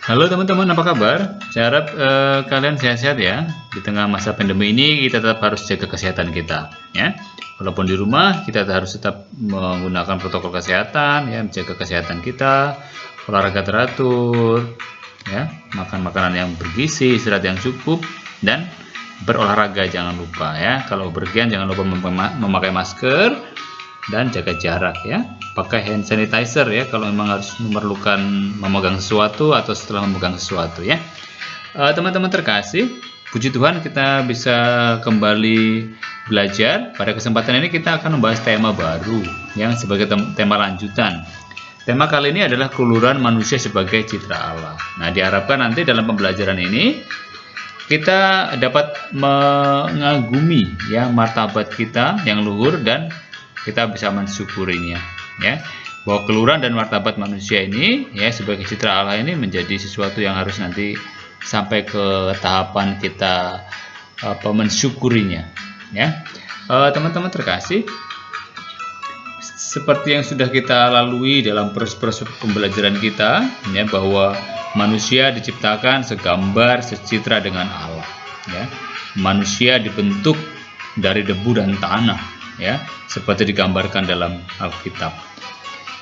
Halo teman-teman, apa kabar? Saya harap kalian sehat-sehat ya. Di tengah masa pandemi ini kita tetap harus jaga kesehatan kita, ya. Walaupun di rumah kita harus tetap menggunakan protokol kesehatan, ya, menjaga kesehatan kita, olahraga teratur, ya, makan makanan yang bergizi, istirahat yang cukup, dan berolahraga jangan lupa ya. Kalau berpergian jangan lupa memakai masker dan jaga jarak ya. Pakai hand sanitizer ya kalau memang harus memerlukan memegang sesuatu atau setelah memegang sesuatu ya. Teman-teman terkasih, puji Tuhan kita bisa kembali belajar. Pada kesempatan ini kita akan membahas tema baru yang sebagai tema lanjutan. Tema kali ini adalah keluluran manusia sebagai citra Allah. Nah, diharapkan nanti dalam pembelajaran ini kita dapat mengagumi ya martabat kita yang luhur dan kita bisa mensyukurinya ya, bahwa keluluran dan martabat manusia ini ya sebagai citra Allah ini menjadi sesuatu yang harus nanti sampai ke tahapan kita mensyukurinya ya. Teman-teman terkasih, seperti yang sudah kita lalui dalam proses pembelajaran kita ya, bahwa manusia diciptakan segambar secitra dengan Allah ya. Manusia dibentuk dari debu dan tanah ya, seperti digambarkan dalam Alkitab.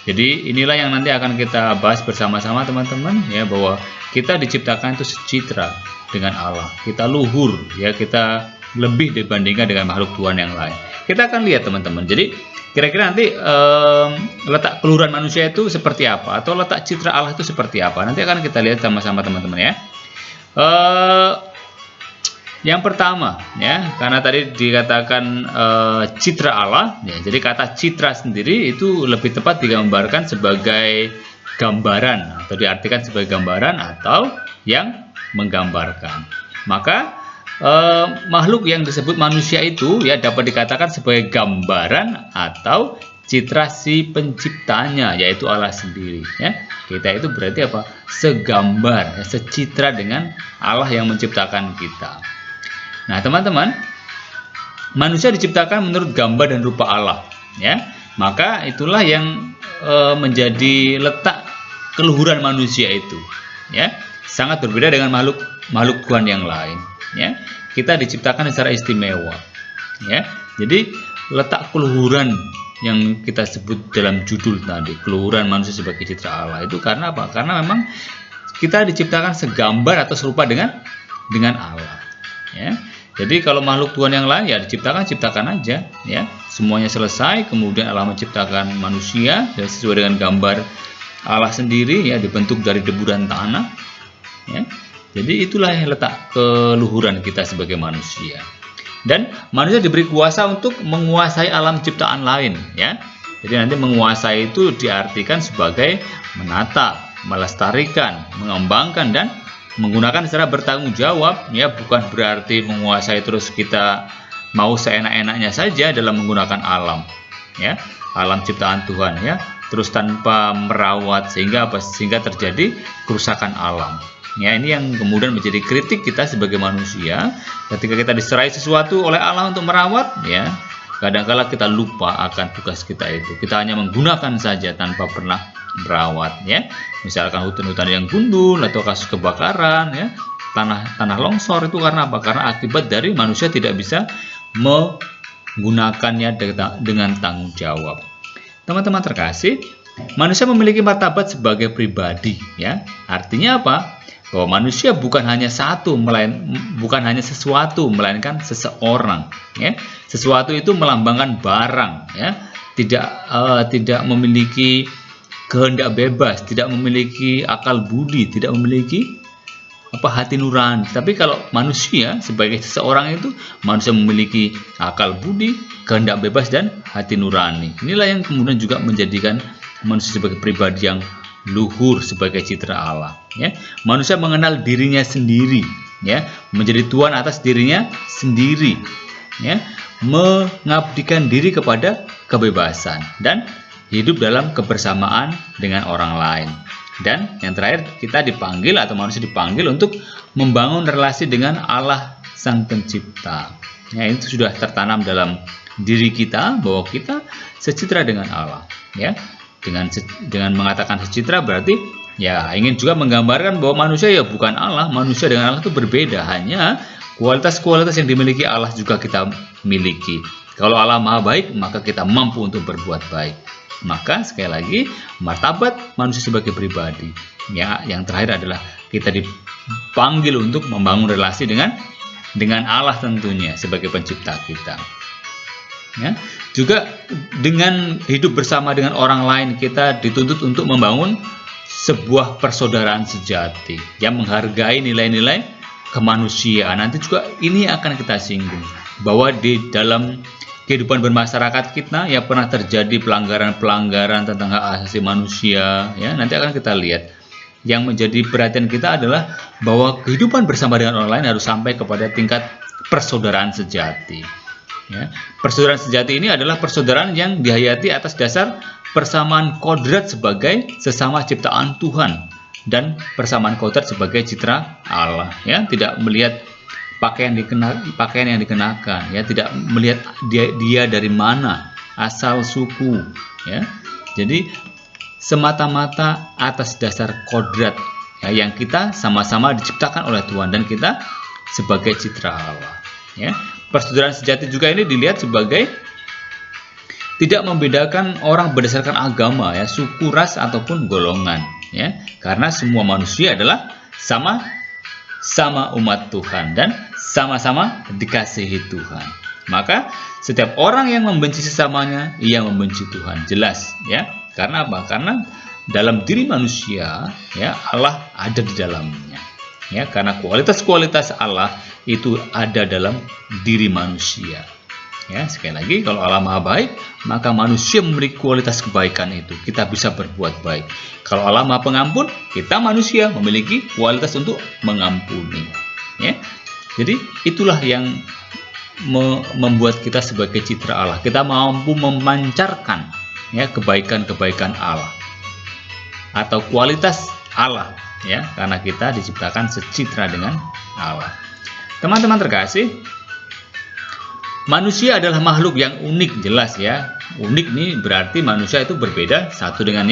Jadi inilah yang nanti akan kita bahas bersama-sama teman-teman ya, bahwa kita diciptakan itu secitra dengan Allah. Kita luhur ya, kita lebih dibandingkan dengan makhluk Tuhan yang lain. Kita akan lihat teman-teman. Jadi kira-kira nanti letak keluhuran manusia itu seperti apa, atau letak citra Allah itu seperti apa. Nanti akan kita lihat sama-sama teman-teman ya. Yang pertama ya, karena tadi dikatakan citra Allah ya, jadi kata citra sendiri itu lebih tepat digambarkan sebagai gambaran atau diartikan sebagai gambaran atau yang menggambarkan. Maka makhluk yang disebut manusia itu ya dapat dikatakan sebagai gambaran atau citra si penciptanya, yaitu Allah sendiri ya. Kita itu berarti apa? Segambar, secitra dengan Allah yang menciptakan kita. Nah teman-teman, manusia diciptakan menurut gambar dan rupa Allah ya. Maka itulah yang menjadi letak keluhuran manusia itu ya. Sangat berbeda dengan makhluk Tuhan yang lain ya. Kita diciptakan secara istimewa ya. Jadi letak keluhuran yang kita sebut dalam judul tadi, keluhuran manusia sebagai citra Allah, itu karena apa? Karena memang kita diciptakan segambar atau serupa dengan Allah ya. Jadi kalau makhluk Tuhan yang lain ya ciptakan aja ya, semuanya selesai, kemudian Allah menciptakan manusia ya, sesuai dengan gambar Allah sendiri ya, dibentuk dari debu dan tanah ya. Jadi itulah yang letak keluhuran kita sebagai manusia. Dan manusia diberi kuasa untuk menguasai alam ciptaan lain ya. Jadi nanti menguasai itu diartikan sebagai menata, melestarikan, mengembangkan dan menggunakan secara bertanggung jawab ya, bukan berarti menguasai terus kita mau seenak-enaknya saja dalam menggunakan alam ya, alam ciptaan Tuhan ya, terus tanpa merawat sehingga terjadi kerusakan alam ya. Ini yang kemudian menjadi kritik kita sebagai manusia ketika kita diserai sesuatu oleh Allah untuk merawat ya. Kadang-kala kita lupa akan tugas kita itu, kita hanya menggunakan saja tanpa pernah merawat ya. Misalkan hutan-hutan yang gundul atau kasus kebakaran ya, tanah longsor, itu karena apa? Karena akibat dari manusia tidak bisa menggunakannya dengan tanggung jawab. Teman-teman terkasih, manusia memiliki martabat sebagai pribadi ya. Artinya apa? Bahwa manusia bukan hanya sesuatu, melainkan seseorang ya. Sesuatu itu melambangkan barang ya, tidak memiliki kehendak bebas, tidak memiliki akal budi, tidak memiliki hati nurani. Tapi kalau manusia sebagai seseorang itu, manusia memiliki akal budi, kehendak bebas dan hati nurani. Inilah yang kemudian juga menjadikan manusia sebagai pribadi yang luhur sebagai citra Allah ya. Manusia mengenal dirinya sendiri ya, menjadi tuan atas dirinya sendiri ya, mengabdikan diri kepada kebebasan dan hidup dalam kebersamaan dengan orang lain. Dan yang terakhir, kita dipanggil atau manusia dipanggil untuk membangun relasi dengan Allah Sang Pencipta ya. Itu sudah tertanam dalam diri kita bahwa kita secitra dengan Allah ya. Dengan mengatakan secitra berarti Ya, ingin juga menggambarkan bahwa manusia ya bukan Allah, manusia dengan Allah itu berbeda, hanya kualitas-kualitas yang dimiliki Allah juga kita miliki. Kalau Allah Maha Baik, maka kita mampu untuk berbuat baik. Maka sekali lagi, martabat manusia sebagai pribadi. Ya, yang terakhir adalah kita dipanggil untuk membangun relasi dengan Allah tentunya sebagai pencipta kita. Ya, juga dengan hidup bersama dengan orang lain, kita dituntut untuk membangun sebuah persaudaraan sejati yang menghargai nilai-nilai kemanusiaan. Nanti juga ini akan kita singgung bahwa di dalam kehidupan bermasyarakat kita ya pernah terjadi pelanggaran-pelanggaran tentang hak asasi manusia, ya nanti akan kita lihat. Yang menjadi perhatian kita adalah bahwa kehidupan bersama dengan orang lain harus sampai kepada tingkat persaudaraan sejati. Ya, persaudaraan sejati ini adalah persaudaraan yang dihayati atas dasar persamaan kodrat sebagai sesama ciptaan Tuhan dan persamaan kodrat sebagai citra Allah. Ya, tidak melihat pakaian yang dikenakan, ya, tidak melihat dia dari mana, asal suku, ya. Jadi semata-mata atas dasar kodrat ya, yang kita sama-sama diciptakan oleh Tuhan dan kita sebagai citra Allah. Ya. Persaudaraan sejati juga ini dilihat sebagai tidak membedakan orang berdasarkan agama, ya, suku, ras ataupun golongan, ya, karena semua manusia adalah sama umat Tuhan dan sama-sama dikasihi Tuhan. Maka setiap orang yang membenci sesamanya, ia membenci Tuhan, jelas, ya. Karena apa? Karena dalam diri manusia, ya, Allah ada di dalamnya. Ya, karena kualitas-kualitas Allah itu ada dalam diri manusia. Ya, sekali lagi, kalau Allah Maha Baik, maka manusia memiliki kualitas kebaikan itu. Kita bisa berbuat baik. Kalau Allah Maha Pengampun, kita manusia memiliki kualitas untuk mengampuni. Ya, jadi itulah yang membuat kita sebagai citra Allah. Kita mampu memancarkan ya kebaikan-kebaikan Allah atau kualitas Allah. Ya, karena kita diciptakan secitra dengan Allah. Teman-teman terkasih, manusia adalah makhluk yang unik, jelas ya. Unik nih berarti manusia itu berbeda satu dengan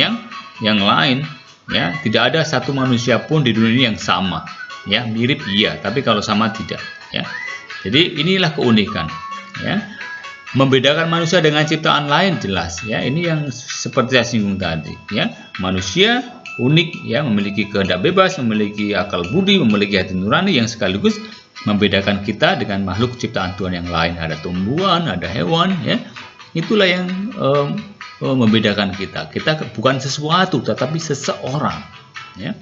yang lain. Ya, tidak ada satu manusia pun di dunia ini yang sama. Ya, mirip iya, tapi kalau sama tidak. Ya, jadi inilah keunikan. Ya, membedakan manusia dengan ciptaan lain jelas. Ya, ini yang seperti saya singgung tadi. Ya, manusia unik, ya, memiliki kehendak bebas, memiliki akal budi, memiliki hati nurani yang sekaligus membedakan kita dengan makhluk ciptaan Tuhan yang lain. Ada tumbuhan, ada hewan, ya. Itulah yang membedakan kita. Kita bukan sesuatu, tetapi seseorang, ya.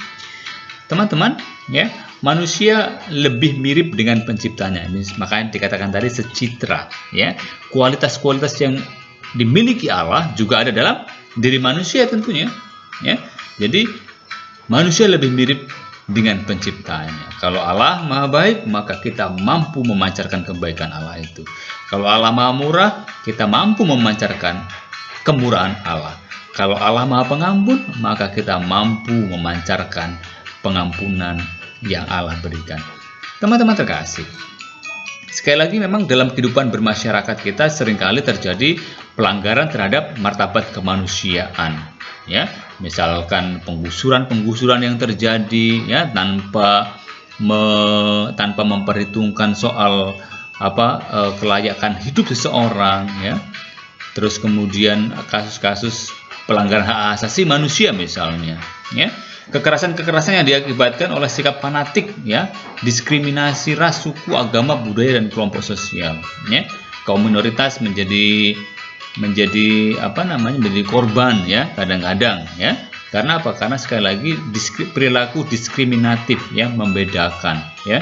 Teman-teman, ya, manusia lebih mirip dengan penciptanya. Ini makanya dikatakan tadi secitra, ya. Kualitas-kualitas yang dimiliki Allah juga ada dalam diri manusia tentunya, ya. Jadi manusia lebih mirip dengan penciptanya. Kalau Allah Maha Baik, maka kita mampu memancarkan kebaikan Allah itu. Kalau Allah Maha Murah, kita mampu memancarkan kemurahan Allah. Kalau Allah Maha Pengampun, maka kita mampu memancarkan pengampunan yang Allah berikan. Teman-teman terkasih, sekali lagi memang dalam kehidupan bermasyarakat kita seringkali terjadi pelanggaran terhadap martabat kemanusiaan. Ya, misalkan penggusuran yang terjadi, ya, tanpa memperhitungkan soal kelayakan hidup seseorang, ya. Terus kemudian kasus-kasus pelanggaran hak asasi manusia misalnya, ya. Kekerasan-kekerasan yang diakibatkan oleh sikap fanatik, ya, diskriminasi ras, suku, agama, budaya dan kelompok sosial, ya. Kaum minoritas menjadi korban, ya, kadang-kadang, ya. Karena apa? Karena sekali lagi perilaku diskriminatif yang membedakan, ya.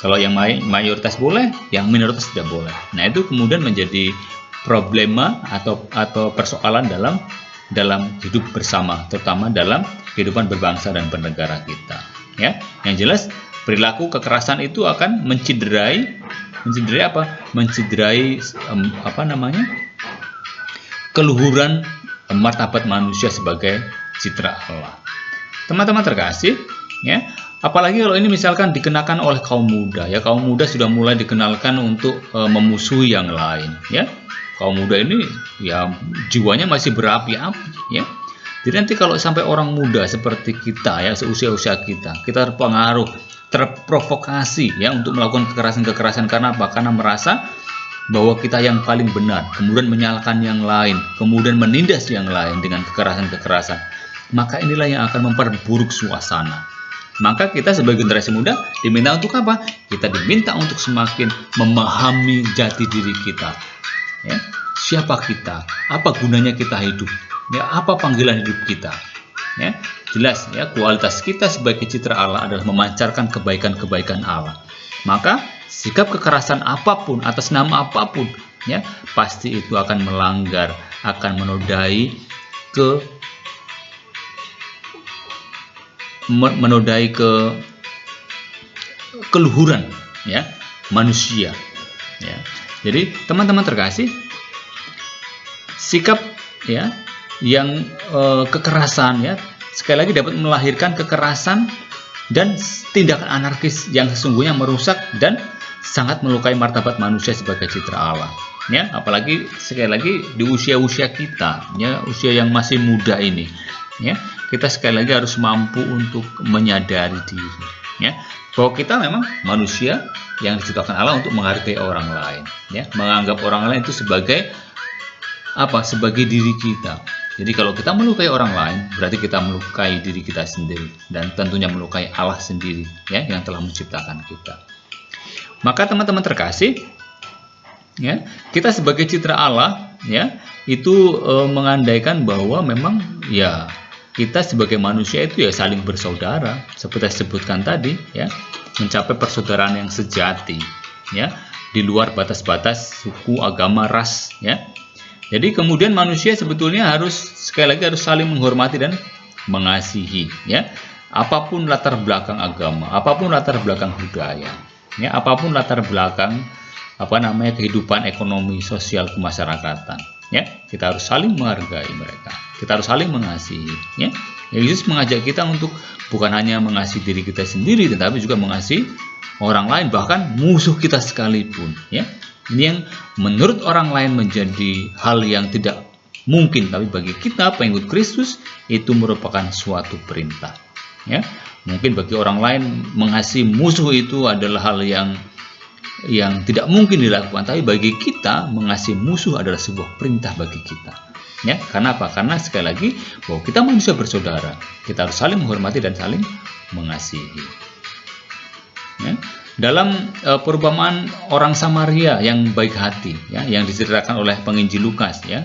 Kalau yang mayoritas boleh, yang minoritas tidak boleh. Nah, itu kemudian menjadi problema atau persoalan dalam hidup bersama, terutama dalam kehidupan berbangsa dan bernegara kita, ya. Yang jelas perilaku kekerasan itu akan menciderai keluhuran martabat manusia sebagai citra Allah. Teman-teman terkasih, ya, apalagi kalau ini misalkan dikenakan oleh kaum muda, ya, kaum muda sudah mulai dikenalkan untuk memusuhi yang lain, ya. Kaum muda ini ya jiwanya masih berapi-api, ya. Jadi nanti kalau sampai orang muda seperti kita ya, seusia-usia kita terpengaruh, terprovokasi ya untuk melakukan kekerasan-kekerasan, karena apa? Karena merasa bahwa kita yang paling benar, kemudian menyalahkan yang lain, kemudian menindas yang lain dengan kekerasan-kekerasan, maka inilah yang akan memperburuk suasana. Maka kita sebagai generasi muda diminta untuk apa? Kita diminta untuk semakin memahami jati diri kita. Ya, siapa kita? Apa gunanya kita hidup? Ya, apa panggilan hidup kita? Ya, jelas ya, kualitas kita sebagai citra Allah adalah memancarkan kebaikan-kebaikan Allah. Maka sikap kekerasan apapun atas nama apapun ya, pasti itu akan melanggar, akan menodai keluhuran ya manusia ya. Jadi teman-teman terkasih, sikap ya yang kekerasan ya sekali lagi dapat melahirkan kekerasan dan tindakan anarkis yang sesungguhnya merusak dan sangat melukai martabat manusia sebagai citra Allah ya. Apalagi sekali lagi di usia-usia kita ya, usia yang masih muda ini ya, kita sekali lagi harus mampu untuk menyadari diri ya, bahwa kita memang manusia yang diciptakan Allah untuk menghargai orang lain ya, menganggap orang lain itu sebagai apa? Sebagai diri kita. Jadi kalau kita melukai orang lain, berarti kita melukai diri kita sendiri dan tentunya melukai Allah sendiri ya, yang telah menciptakan kita. Maka teman-teman terkasih ya, kita sebagai citra Allah ya, itu mengandaikan bahwa memang ya kita sebagai manusia itu ya saling bersaudara, seperti saya sebutkan tadi ya, mencapai persaudaraan yang sejati ya, di luar batas-batas suku, agama, ras ya. Jadi kemudian manusia sebetulnya harus sekali lagi harus saling menghormati dan mengasihi ya, apapun latar belakang agama, apapun latar belakang budaya ya, apapun latar belakang kehidupan ekonomi sosial kemasyarakatan ya, kita harus saling menghargai mereka, kita harus saling mengasihi ya. Yesus mengajak kita untuk bukan hanya mengasihi diri kita sendiri, tetapi juga mengasihi orang lain, bahkan musuh kita sekalipun ya. Ini yang menurut orang lain menjadi hal yang tidak mungkin, tapi bagi kita pengikut Kristus itu merupakan suatu perintah ya. Mungkin bagi orang lain mengasihi musuh itu adalah hal yang tidak mungkin dilakukan, tapi bagi kita mengasihi musuh adalah sebuah perintah bagi kita ya. Karena apa? Karena sekali lagi bahwa kita manusia bersaudara, kita harus saling menghormati dan saling mengasihi ya. Dalam perumpamaan orang Samaria yang baik hati ya, yang diceritakan oleh penginjil Lukas ya,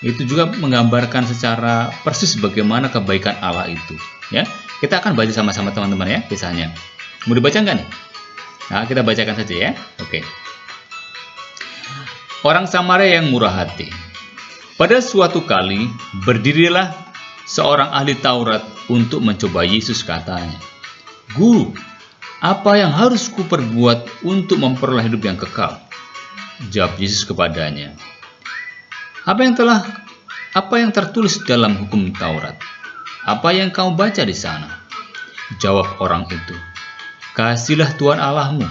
itu juga menggambarkan secara persis bagaimana kebaikan Allah itu ya. Kita akan baca sama-sama teman-teman ya kisahnya. Mau dibaca nggak nih? Nah, kita bacakan saja ya. Oke. Orang Samaria yang murah hati. Pada suatu kali berdirilah seorang ahli Taurat untuk mencoba Yesus, katanya, "Guru, apa yang harus kuperbuat untuk memperoleh hidup yang kekal?" Jawab Yesus kepadanya, Apa yang tertulis dalam hukum Taurat? Apa yang kau baca di sana?" Jawab orang itu, "Kasihilah Tuhan Allahmu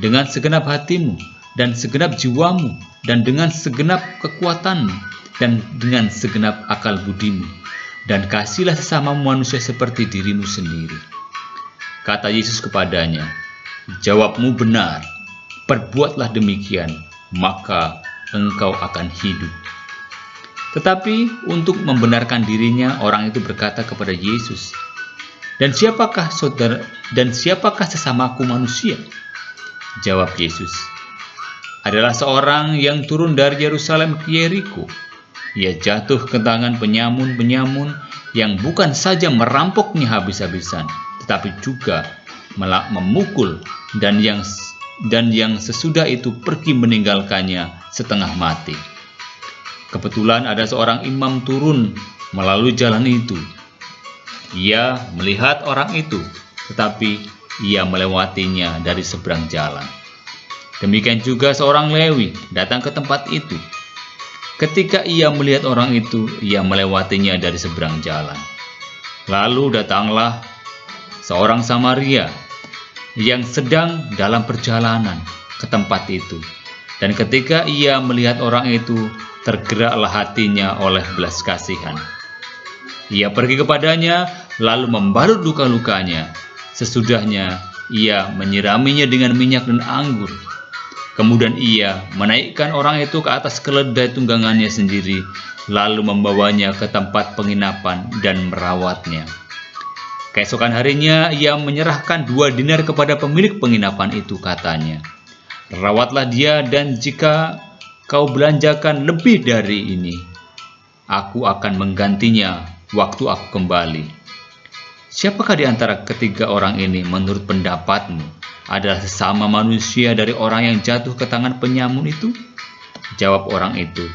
dengan segenap hatimu dan segenap jiwamu dan dengan segenap kekuatanmu dan dengan segenap akal budimu, dan kasihilah sesama manusia seperti dirimu sendiri." Kata Yesus kepadanya, "Jawabmu benar, perbuatlah demikian, maka engkau akan hidup." Tetapi untuk membenarkan dirinya, orang itu berkata kepada Yesus, Dan siapakah sesamaku manusia?" Jawab Yesus, "Adalah seorang yang turun dari Yerusalem ke Yeriko. Ia jatuh ke tangan penyamun-penyamun yang bukan saja merampoknya habis-habisan, tetapi juga memukul, dan yang sesudah itu pergi meninggalkannya setengah mati. Kebetulan ada seorang imam turun melalui jalan itu. Ia melihat orang itu, tetapi ia melewatinya dari seberang jalan. Demikian juga seorang Lewi datang ke tempat itu. Ketika ia melihat orang itu, ia melewatinya dari seberang jalan. Lalu datanglah seorang Samaria yang sedang dalam perjalanan ke tempat itu. Dan ketika ia melihat orang itu, tergeraklah hatinya oleh belas kasihan. Ia pergi kepadanya, lalu membalut luka-lukanya. Sesudahnya, ia menyiraminya dengan minyak dan anggur. Kemudian ia menaikkan orang itu ke atas keledai tunggangannya sendiri, lalu membawanya ke tempat penginapan dan merawatnya. Keesokan harinya, ia menyerahkan 2 dinar kepada pemilik penginapan itu, katanya, "Rawatlah dia, dan jika kau belanjakan lebih dari ini, aku akan menggantinya waktu aku kembali." Siapakah di antara ketiga orang ini menurut pendapatmu adalah sesama manusia dari orang yang jatuh ke tangan penyamun itu? Jawab orang itu,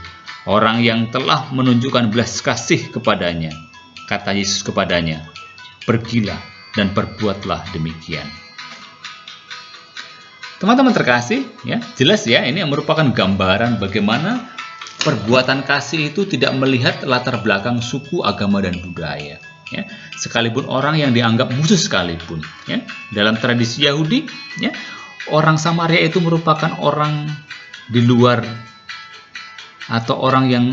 "Orang yang telah menunjukkan belas kasih kepadanya." Kata Yesus kepadanya, "Pergilah dan perbuatlah demikian." Teman-teman terkasih, ya, jelas ya, ini merupakan gambaran bagaimana perbuatan kasih itu tidak melihat latar belakang suku, agama, dan budaya. Ya, sekalipun orang yang dianggap musuh sekalipun, ya, dalam tradisi Yahudi, ya, orang Samaria itu merupakan orang di luar atau orang yang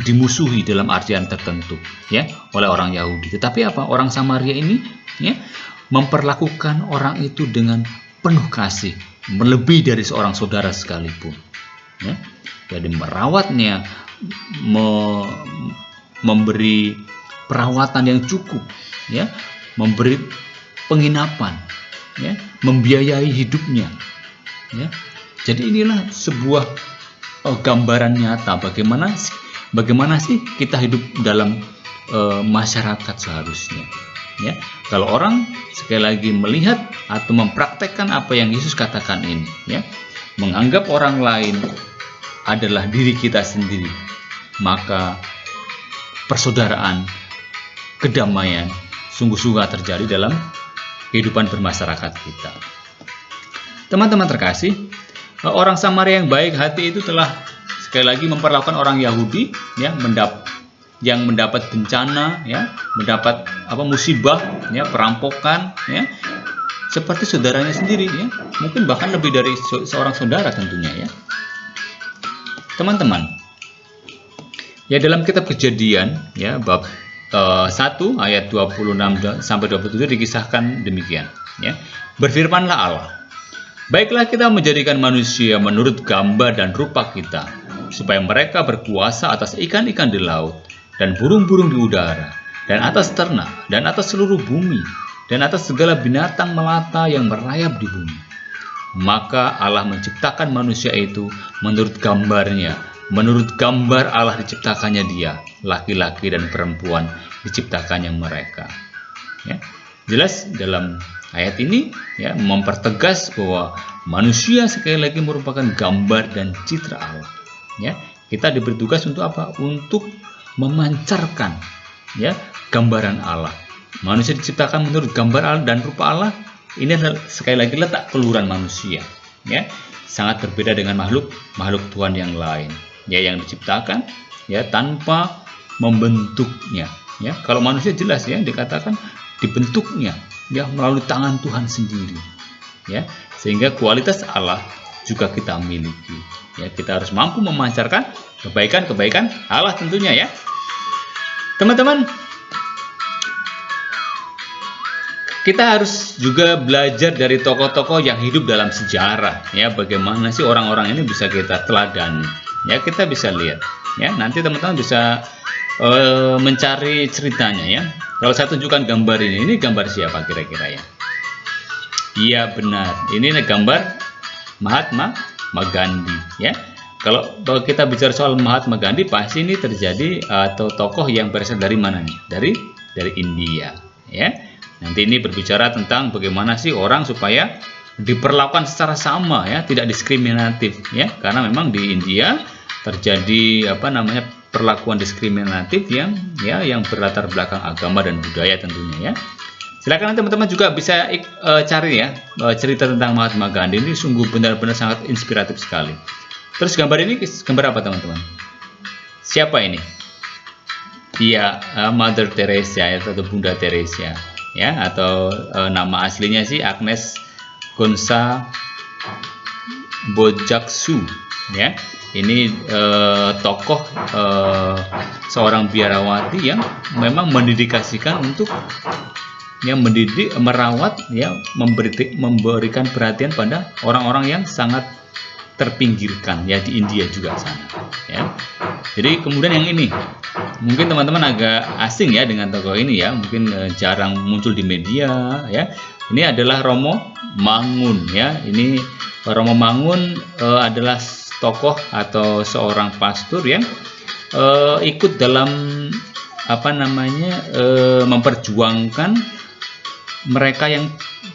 dimusuhi dalam artian tertentu, ya, oleh orang Yahudi. Tetapi apa? Orang Samaria ini, ya, memperlakukan orang itu dengan penuh kasih, melebihi dari seorang saudara sekalipun. Ya. Jadi merawatnya, memberi perawatan yang cukup, ya, memberi penginapan, ya, membiayai hidupnya, ya. Jadi inilah sebuah gambaran nyata bagaimana sih kita hidup dalam masyarakat seharusnya, ya. Kalau orang sekali lagi melihat atau mempraktekkan apa yang Yesus katakan ini, ya, menganggap orang lain adalah diri kita sendiri, maka persaudaraan, kedamaian sungguh-sungguh terjadi dalam kehidupan bermasyarakat kita. Teman-teman terkasih, orang Samaria yang baik hati itu telah sekali lagi memperlakukan orang Yahudi, ya, yang mendapat bencana, ya, mendapat musibah, ya, perampokan, ya, seperti saudaranya sendiri, ya, mungkin bahkan lebih dari seorang saudara tentunya, ya. Teman-teman, ya, dalam kitab Kejadian, ya, bab 1 ayat 26 sampai 27 dikisahkan demikian, ya. Berfirmanlah Allah, "Baiklah kita menjadikan manusia menurut gambar dan rupa kita, supaya mereka berkuasa atas ikan-ikan di laut, dan burung-burung di udara, dan atas ternak, dan atas seluruh bumi, dan atas segala binatang melata yang merayap di bumi." Maka Allah menciptakan manusia itu menurut gambarnya. Menurut gambar Allah diciptakannya dia, laki-laki dan perempuan diciptakannya mereka. Ya, jelas dalam ayat ini, ya, mempertegas bahwa manusia sekali lagi merupakan gambar dan citra Allah. Ya, kita diberi tugas untuk apa? Untuk memancarkan, ya, gambaran Allah. Manusia diciptakan menurut gambar Allah dan rupa Allah. Ini adalah sekali lagi letak keluhuran manusia, ya, sangat berbeda dengan makhluk Tuhan yang lain, ya, yang diciptakan, ya, tanpa membentuknya, ya. Kalau manusia jelas, ya, dikatakan dibentuknya, ya, melalui tangan Tuhan sendiri, ya, sehingga kualitas Allah juga kita miliki, ya. Kita harus mampu memancarkan kebaikan Allah tentunya, ya. Teman-teman, kita harus juga belajar dari tokoh-tokoh yang hidup dalam sejarah, ya, bagaimana sih orang-orang ini bisa kita teladani, ya. Kita bisa lihat, ya, nanti teman-teman bisa mencari ceritanya, ya. Kalau saya tunjukkan gambar ini gambar siapa kira-kira, ya? Iya, benar, ini gambar Mahatma Gandhi, ya. Kalau kita bicara soal Mahatma Gandhi, pasti ini terjadi atau tokoh yang berasal dari mana nih? Dari India, ya. Nanti ini berbicara tentang bagaimana sih orang supaya diperlakukan secara sama, ya, tidak diskriminatif, ya, karena memang di India terjadi perlakuan diskriminatif yang berlatar belakang agama dan budaya tentunya, ya. Silakan teman-teman juga bisa cari, ya, cerita tentang Mahatma Gandhi. Ini sungguh benar-benar sangat inspiratif sekali. Terus gambar ini gambar apa teman-teman? Siapa ini? Iya, Mother Teresa atau Bunda Teresa, ya, atau nama aslinya sih Agnes Gonza Bojaxhiu, ya. ini tokoh seorang biarawati yang memang mendedikasikan untuk yang mendidik, merawat, ya, memberikan perhatian pada orang-orang yang sangat terpinggirkan, ya, di India juga sana, ya. Jadi kemudian yang ini mungkin teman-teman agak asing ya dengan tokoh ini, ya, mungkin jarang muncul di media, ya. Ini adalah Romo Mangun, ya. Ini Romo Mangun adalah tokoh atau seorang pastor yang ikut dalam memperjuangkan mereka yang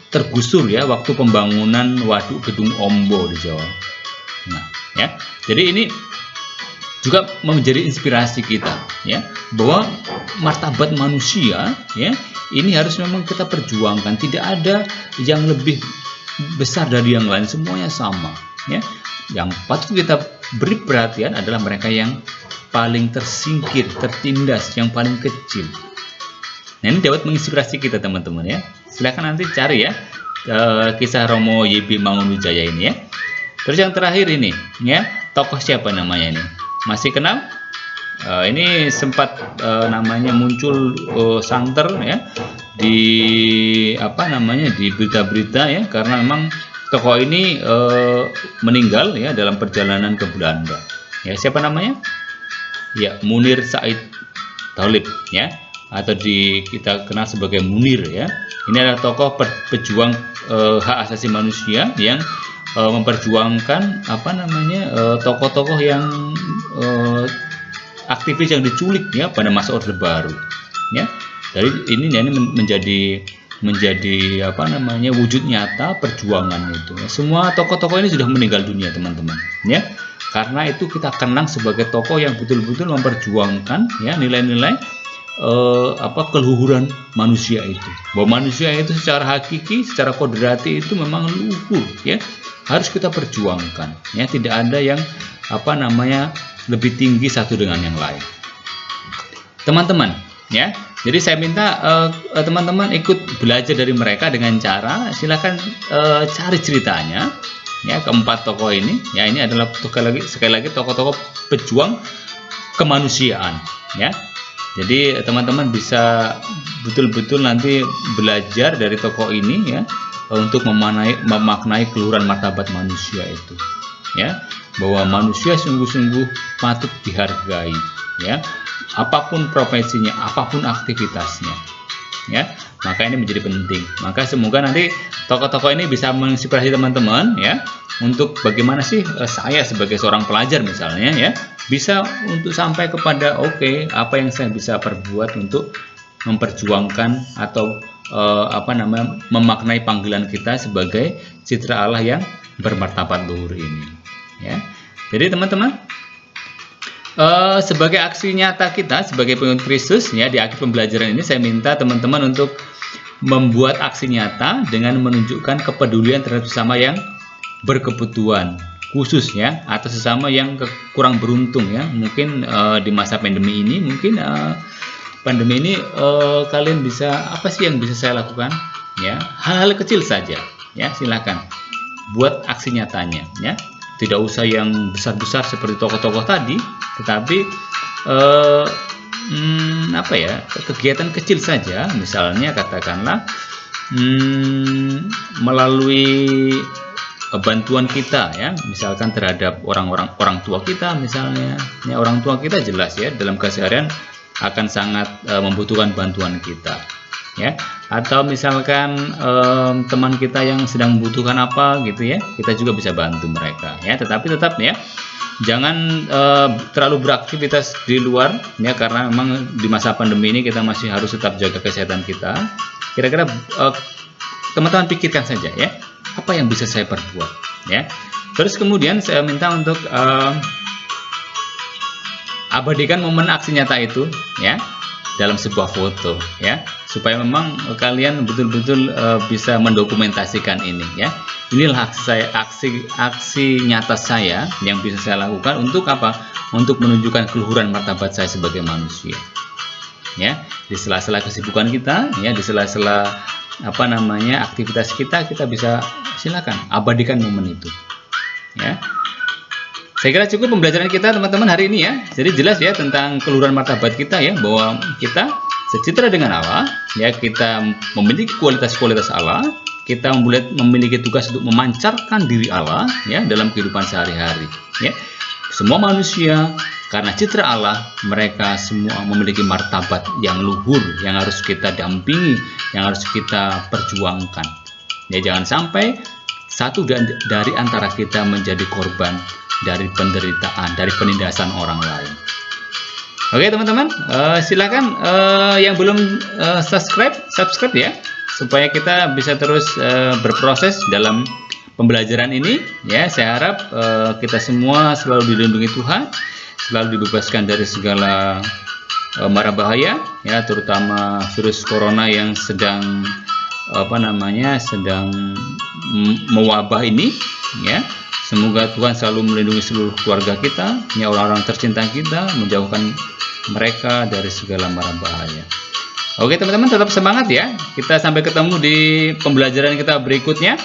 tergusur, ya, waktu pembangunan waduk Gedung Ombo di Jawa. Nah, ya. Jadi ini juga menjadi inspirasi kita, ya, bahwa martabat manusia, ya, ini harus memang kita perjuangkan. Tidak ada yang lebih besar dari yang lain, semuanya sama, ya. Yang patut kita beri perhatian adalah mereka yang paling tersingkir, tertindas, yang paling kecil. Nah, ini dapat menginspirasi kita, teman-teman, ya. Silahkan nanti cari, ya, kisah Romo YB Mangunwijaya ini, ya. Terus yang terakhir ini, ya, tokoh siapa namanya ini? Masih kenal? Ini sempat namanya muncul santer, ya, di di berita-berita, ya, karena memang tokoh ini meninggal, ya, dalam perjalanan ke Belanda. Ya, siapa namanya? Ya, Munir Said Talib, ya, atau kita kenal sebagai Munir, ya. Ini adalah tokoh pejuang hak asasi manusia yang memperjuangkan tokoh-tokoh yang aktivis yang diculik, ya, pada masa Orde Baru, ya. Jadi ini menjadi wujud nyata perjuangan itu, ya. Semua tokoh-tokoh ini sudah meninggal dunia, teman-teman, ya. Karena itu kita kenang sebagai tokoh yang betul-betul memperjuangkan, ya, nilai-nilai keluhuran manusia itu, bahwa manusia itu secara hakiki, secara kodrati itu memang luhur, ya, harus kita perjuangkan, ya. Tidak ada yang lebih tinggi satu dengan yang lain, teman-teman, ya. Jadi saya minta teman-teman ikut belajar dari mereka dengan cara silakan cari ceritanya, ya, keempat tokoh ini, ya. Ini adalah sekali lagi tokoh-tokoh pejuang kemanusiaan, ya. Jadi teman-teman bisa betul-betul nanti belajar dari tokoh ini, ya, untuk memaknai keluhuran martabat manusia itu, ya, bahwa manusia sungguh-sungguh patut dihargai, ya, apapun profesinya, apapun aktivitasnya, ya. Maka ini menjadi penting. Maka semoga nanti tokoh-tokoh ini bisa menginspirasi teman-teman, ya, untuk bagaimana sih saya sebagai seorang pelajar misalnya, ya, bisa untuk sampai kepada apa yang saya bisa perbuat untuk memperjuangkan atau memaknai panggilan kita sebagai citra Allah yang bermartabat luhur ini, ya. Jadi teman-teman, sebagai aksi nyata kita sebagai pengikut Kristus, ya, di akhir pembelajaran ini saya minta teman-teman untuk membuat aksi nyata dengan menunjukkan kepedulian terhadap sesama yang berkebutuhan khusus, ya, atau sesama yang kurang beruntung, ya. Mungkin di masa pandemi ini, kalian bisa, apa sih yang bisa saya lakukan, ya, hal-hal kecil saja, ya. Silakan buat aksi nyatanya, ya. Tidak usah yang besar-besar seperti tokoh-tokoh tadi, tetapi kegiatan kecil saja, misalnya katakanlah melalui bantuan kita, ya, misalkan terhadap orang tua kita misalnya, ya, orang tua kita jelas, ya, dalam keseharian akan sangat membutuhkan bantuan kita, ya. Atau misalkan teman kita yang sedang membutuhkan apa gitu, ya, kita juga bisa bantu mereka, ya. Tetapi tetap, ya, jangan terlalu beraktivitas di luar, ya, karena memang di masa pandemi ini kita masih harus tetap jaga kesehatan kita. Kira-kira teman-teman pikirkan saja, ya, apa yang bisa saya perbuat, ya. Terus kemudian saya minta untuk abadikan momen aksi nyata itu, ya, dalam sebuah foto, ya, supaya memang kalian betul-betul bisa mendokumentasikan ini, ya. Inilah aksi nyata saya yang bisa saya lakukan untuk apa? Untuk menunjukkan keluhuran martabat saya sebagai manusia, ya. Di sela-sela kesibukan kita, ya, di sela-sela aktivitas kita bisa silakan abadikan momen itu, ya. Saya kira cukup pembelajaran kita teman-teman hari ini ya. Jadi jelas ya tentang keluhuran martabat kita ya, bahwa kita secitra dengan Allah, ya kita memiliki kualitas-kualitas Allah, kita memiliki tugas untuk memancarkan diri Allah ya dalam kehidupan sehari-hari ya. Semua manusia karena citra Allah, mereka semua memiliki martabat yang luhur yang harus kita dampingi, yang harus kita perjuangkan. Ya, jangan sampai satu dari antara kita menjadi korban dari penderitaan, dari penindasan orang lain. Oke teman-teman, silakan yang belum subscribe ya, supaya kita bisa terus berproses dalam pembelajaran ini. Ya, saya harap kita semua selalu dilindungi Tuhan, selalu dibebaskan dari segala mara bahaya, ya, terutama virus corona yang sedang sedang mewabah ini, ya. Semoga Tuhan selalu melindungi seluruh keluarga kita, ya, orang-orang tercinta kita, menjauhkan mereka dari segala mara bahaya. Oke teman-teman, tetap semangat ya. Kita sampai ketemu di pembelajaran kita berikutnya.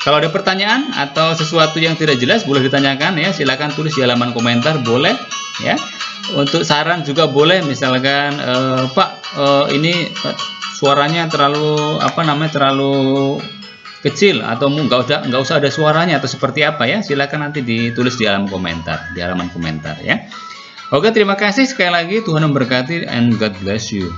Kalau ada pertanyaan atau sesuatu yang tidak jelas, boleh ditanyakan ya. Silakan tulis di halaman komentar, boleh ya. Untuk saran juga boleh, misalkan Pak, ini suaranya terlalu terlalu kecil, atau nggak usah ada suaranya, atau seperti apa ya, silakan nanti ditulis di halaman komentar ya. Oke, terima kasih sekali lagi, Tuhan memberkati and God bless you.